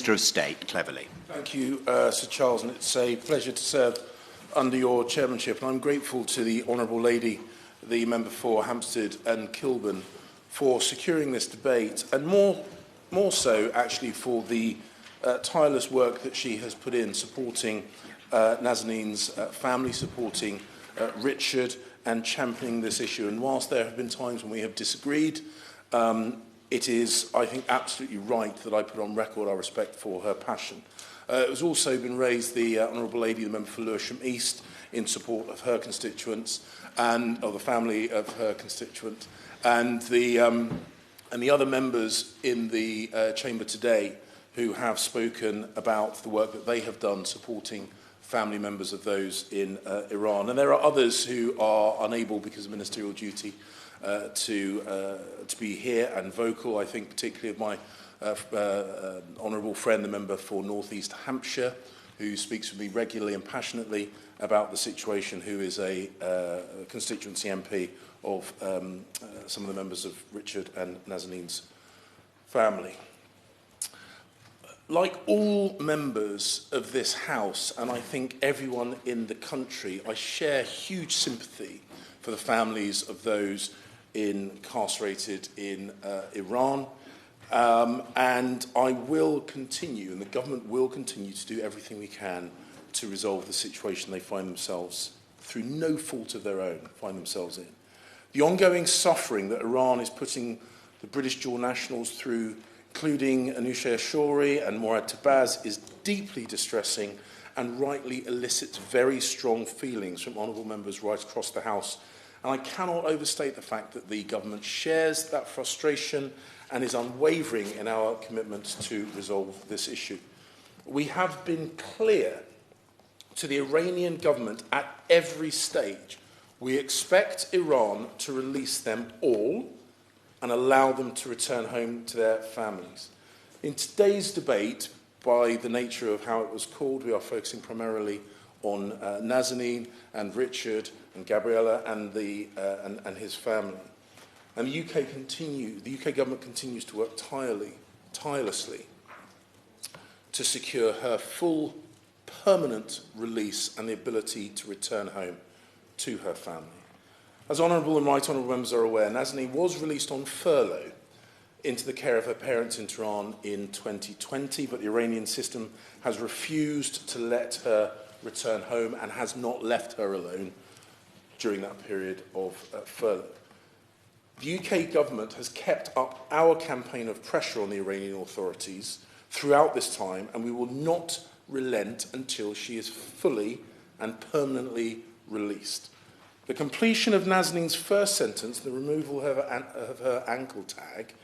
Minister of State, Cleverly. Thank you, Sir Charles, and it's a pleasure to serve under your chairmanship. And I'm grateful to the Honourable Lady, the member for Hampstead and Kilburn, for securing this debate, and more so actually for the tireless work that she has put in supporting Nazanin's family, supporting Richard, and championing this issue. And whilst there have been times when we have disagreed, it is, I think, absolutely right that I put on record our respect for her passion. It has also been raised, the Honourable Lady, the member for Lewisham East, in support of her constituents and of the family of her constituent, and the other members in the chamber today who have spoken about the work that they have done supporting family members of those in Iran. And there are others who are unable, because of ministerial duty, to be here and vocal. I think particularly of my honourable friend, the member for North East Hampshire, who speaks with me regularly and passionately about the situation, who is a constituency MP of some of the members of Richard and Nazanin's family. Like all members of this House, and I think everyone in the country, I share huge sympathy for the families of those incarcerated in Iran. And I will continue, and the government will continue to do everything we can to resolve the situation they find themselves, through no fault of their own, find themselves in. The ongoing suffering that Iran is putting the British dual nationals through, including Anousheh Ashouri and Morad Tabaz, is deeply distressing and rightly elicits very strong feelings from honourable members right across the House. And I cannot overstate the fact that the government shares that frustration and is unwavering in our commitment to resolve this issue. We have been clear to the Iranian government at every stage. We expect Iran to release them all and allow them to return home to their families. In today's debate, by the nature of how it was called, we are focusing primarily on Nazanin and Richard and Gabriella and his family. And the UK government continues to work tirelessly to secure her full permanent release and the ability to return home to her family. As honourable and right honourable members are aware, Nazanin was released on furlough into the care of her parents in Tehran in 2020, but the Iranian system has refused to let her return home and has not left her alone during that period of furlough. The UK government has kept up our campaign of pressure on the Iranian authorities throughout this time, and we will not relent until she is fully and permanently released. The completion of Nazanin's first sentence, the removal of her ankle tag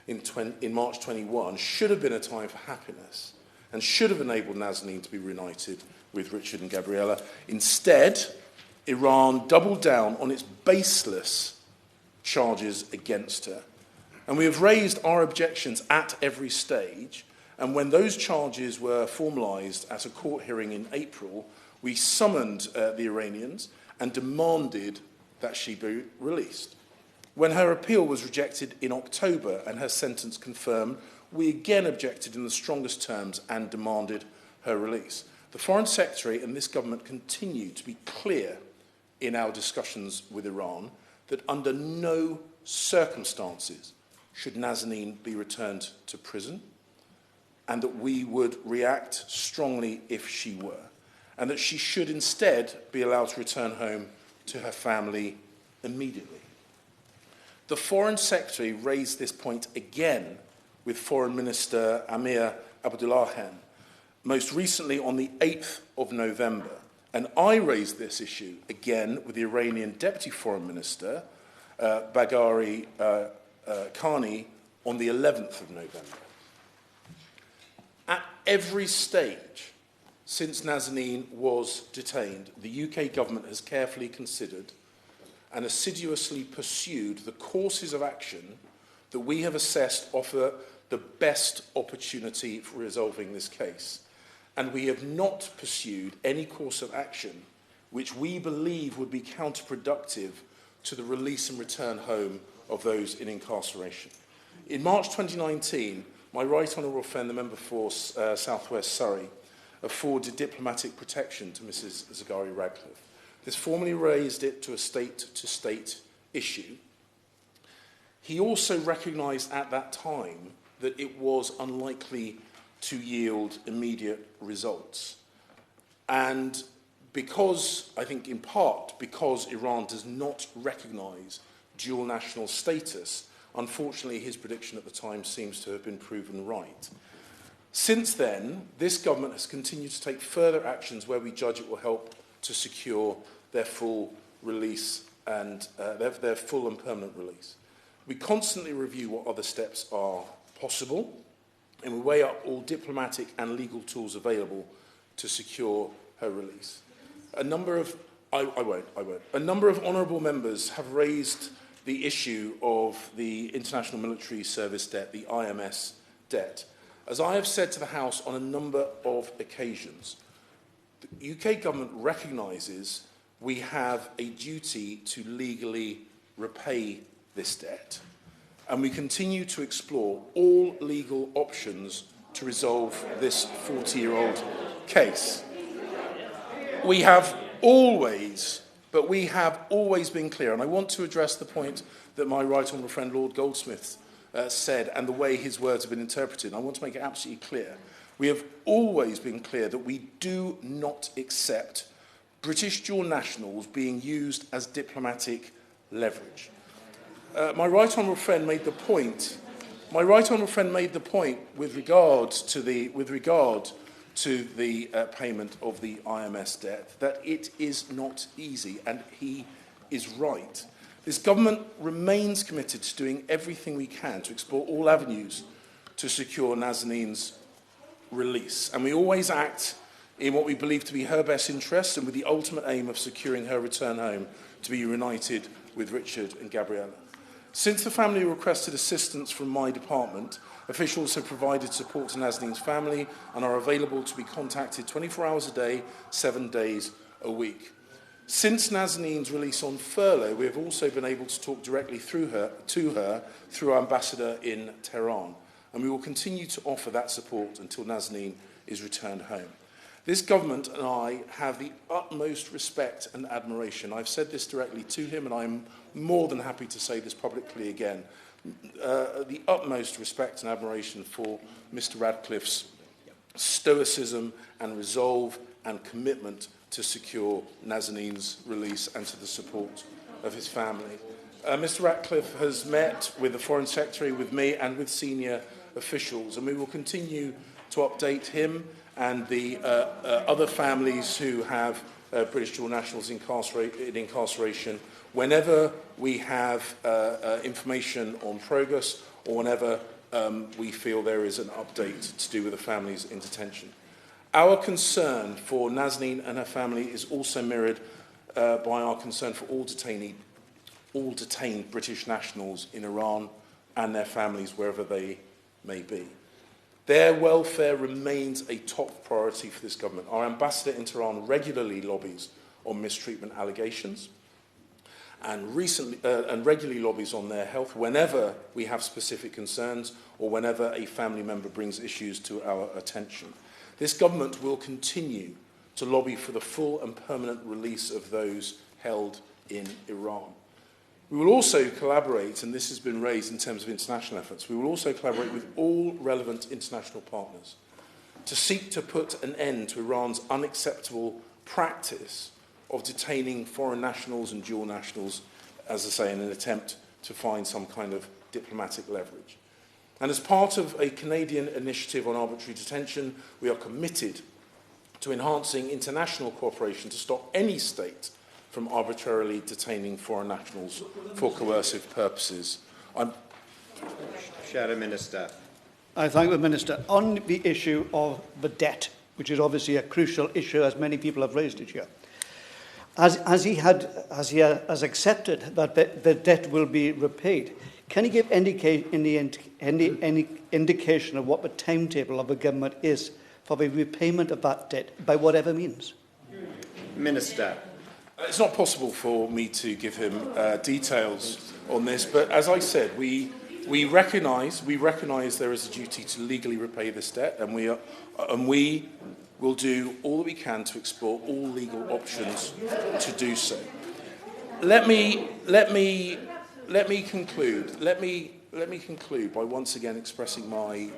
in March 21, should have been a time for happiness and should have enabled Nazanin to be reunited with Richard and Gabriella. Instead, Iran doubled down on its baseless charges against her. And we have raised our objections at every stage. And when those charges were formalised at a court hearing in April, we summoned the Iranians and demanded that she be released. When her appeal was rejected in October and her sentence confirmed, we again objected in the strongest terms and demanded her release. The Foreign Secretary and this government continue to be clear in our discussions with Iran that under no circumstances should Nazanin be returned to prison, and that we would react strongly if she were, and that she should instead be allowed to return home to her family immediately. The Foreign Secretary raised this point again with Foreign Minister Amir Abdullahian, most recently on the 8th of November. And I raised this issue again with the Iranian Deputy Foreign Minister, Baghari Khani, on the 11th of November. At every stage since Nazanin was detained, the UK government has carefully considered and assiduously pursued the courses of action that we have assessed offer the best opportunity for resolving this case. And we have not pursued any course of action which we believe would be counterproductive to the release and return home of those in incarceration. In March 2019, my right honourable friend, the member for South West Surrey, afforded diplomatic protection to Mrs Zaghari-Ratcliffe. This formally raised it to a state-to-state issue. He also recognised at that time that it was unlikely to yield immediate results. And because, I think in part, because Iran does not recognise dual national status, unfortunately his prediction at the time seems to have been proven right. Since then, this government has continued to take further actions where we judge it will help to secure their full release and their full and permanent release. We constantly review what other steps are possible, and we weigh up all diplomatic and legal tools available to secure her release. A number of honourable members have raised the issue of the International Military Service debt, the IMS debt. As I have said to the House on a number of occasions, the UK government recognises we have a duty to legally repay this debt, and we continue to explore all legal options to resolve this 40-year-old case. We have always been clear, and I want to address the point that my right honourable friend Lord Goldsmith said and the way his words have been interpreted. I want to make it absolutely clear. We have always been clear that we do not accept British dual nationals being used as diplomatic leverage. My right honourable friend made the point. With regard to the payment of the IMS debt, that it is not easy, and he is right. This government remains committed to doing everything we can to explore all avenues to secure Nazanin's release, and we always act in what we believe to be her best interests and with the ultimate aim of securing her return home to be reunited with Richard and Gabriella. Since the family requested assistance from my department, officials have provided support to Nazanin's family and are available to be contacted 24 hours a day, 7 days a week. Since Nazanin's release on furlough, we have also been able to talk directly to her through our ambassador in Tehran, and we will continue to offer that support until Nazanin is returned home. This government and I have the utmost respect and admiration. I've said this directly to him, and I'm more than happy to say this publicly again. The utmost respect and admiration for Mr. Radcliffe's stoicism and resolve and commitment to secure Nazanin's release and to the support of his family. Mr. Ratcliffe has met with the Foreign Secretary, with me, and with senior officials, and we will continue to update him and the other families who have British dual nationals in incarceration whenever we have information on progress or whenever we feel there is an update to do with the families in detention. Our concern for Nazanin and her family is also mirrored by our concern for all detained British nationals in Iran and their families wherever they may be. Their welfare remains a top priority for this government. Our ambassador in Tehran regularly lobbies on mistreatment allegations and regularly lobbies on their health whenever we have specific concerns or whenever a family member brings issues to our attention. This government will continue to lobby for the full and permanent release of those held in Iran. We will also collaborate, and this has been raised in terms of international efforts, we will also collaborate with all relevant international partners to seek to put an end to Iran's unacceptable practice of detaining foreign nationals and dual nationals, as I say, in an attempt to find some kind of diplomatic leverage. And as part of a Canadian initiative on arbitrary detention, we are committed to enhancing international cooperation to stop any state from arbitrarily detaining foreign nationals for coercive purposes. Shadow Minister. I thank the Minister. On the issue of the debt, which is obviously a crucial issue, as many people have raised it here, as he has accepted that the debt will be repaid, can he give any indication of what the timetable of the government is for the repayment of that debt, by whatever means? Minister. It's not possible for me to give him details on this, but as I said, we We recognise there is a duty to legally repay this debt, and we will do all that we can to explore all legal options to do so. Let me conclude. Let me conclude by once again expressing my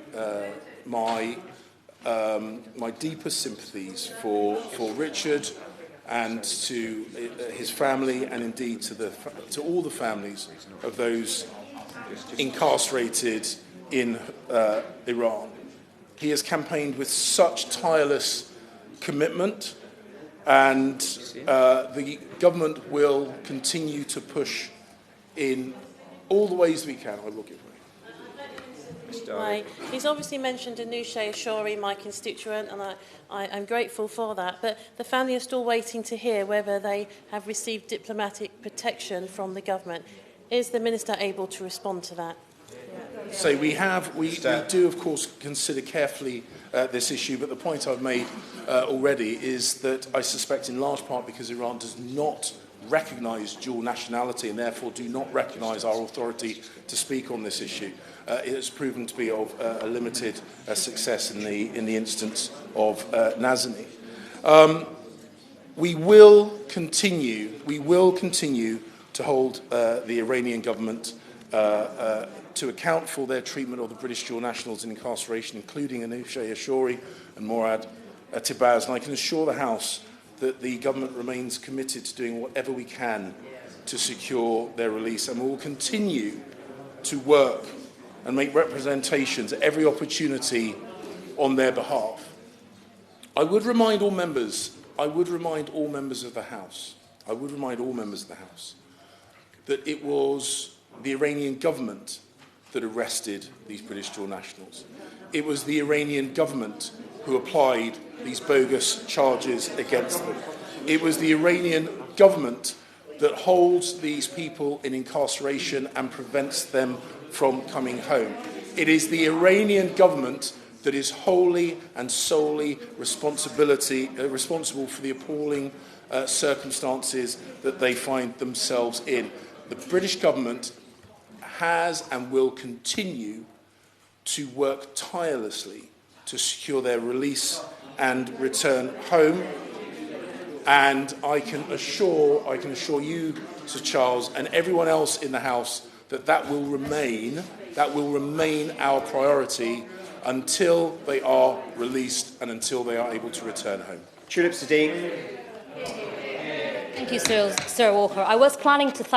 deepest sympathies for Richard and to his family, and indeed to all the families of those incarcerated in Iran. He has campaigned with such tireless commitment, and the government will continue to push in all the ways we can. I will give way. Right. He's obviously mentioned Anousheh Ashouri, my constituent, and I'm grateful for that. But the family are still waiting to hear whether they have received diplomatic protection from the government. Is the Minister able to respond to that? So we do, of course, consider carefully this issue, but the point I've made already is that I suspect in large part because Iran does not recognise dual nationality and therefore do not recognise our authority to speak on this issue. It has proven to be of a limited success in the instance of Nazanin. We will continue to hold the Iranian government to account for their treatment of the British dual nationals in incarceration, including Anousheh Ashouri and Morad Tibaz. And I can assure the House that the government remains committed to doing whatever we can to secure their release, and we will continue to work and make representations at every opportunity on their behalf. I would remind all members of the House that it was the Iranian government that arrested these British dual nationals. It was the Iranian government who applied these bogus charges against them. It was the Iranian government that holds these people in incarceration and prevents them from coming home. It is the Iranian government that is wholly and solely responsible for the appalling circumstances that they find themselves in. The British government has and will continue to work tirelessly to secure their release and return home. And I can assure you, Sir Charles, and everyone else in the House that will remain our priority until they are released and until they are able to return home. Tulip Sadiq. Thank you, Sir Walker. I was planning to thank